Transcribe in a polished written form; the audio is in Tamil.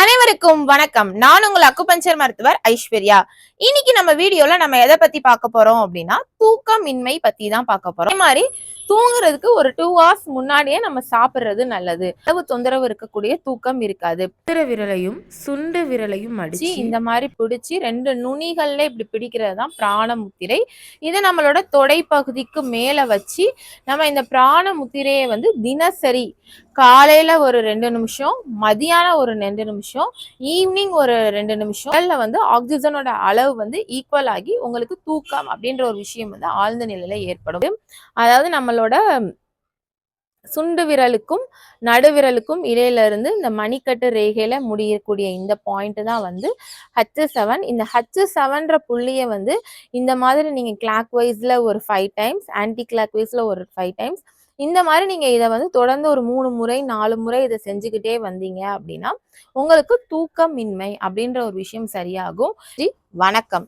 அனைவருக்கும் வணக்கம். நான் உங்கள் அக்குபஞ்சர் மருத்துவர் ஐஸ்வர்யா. இன்னைக்கு நம்ம வீடியோல நம்ம எதை பத்தி பார்க்க போறோம் அப்படின்னா தூக்கமின்மை பத்தி தான் பார்க்க போறோம். அதே மாதிரி தூங்குறதுக்கு ஒரு 2 hours முன்னாடியே நம்ம சாப்பிடுறது நல்லது. அளவு தொந்தரவு இருக்கக்கூடிய தூக்கம் இருக்காது. விரலையும் சுண்டு விரலையும் அடிச்சு இந்த மாதிரி பிடிச்சி 2 நுனிகள்ல இப்படி பிடிக்கிறது தான் பிராண முத்திரை. இதை நம்மளோட தொடை பகுதிக்கு மேல வச்சு நம்ம இந்த பிராண முத்திரையை தினசரி காலையில ஒரு 2 நிமிஷம், மதியானம் ஒரு 2 நிமிஷம், ஈவினிங் ஒரு 2 நிமிஷம் ஆக்சிஜனோட அளவு ஈக்குவல் ஆகி உங்களுக்கு தூக்கம் அப்படின்ற ஒரு விஷயம் ஆழ்ந்த நிலையில ஏற்படும். அதாவது நம்மளோட சுண்டு விரலுக்கும் நடுவிரலுக்கும் இடையில இருந்து இந்த மணிக்கட்டு ரேகையில முடியக்கூடிய இந்த பாயிண்ட் தான் H7. இந்த H7ன்ற புள்ளியை இந்த மாதிரி நீங்க கிளாக் வைஸ்ல ஒரு 5 டைம்ஸ், ஆன்டி கிளாக் வைஸ்ல ஒரு 5 டைம்ஸ், இந்த மாதிரி நீங்க இதை தொடர்ந்து ஒரு 3 முறை 4 முறை இதை செஞ்சுக்கிட்டே வந்தீங்க அப்படின்னா உங்களுக்கு தூக்கமின்மை அப்படின்ற ஒரு விஷயம் சரியாகும். வணக்கம்.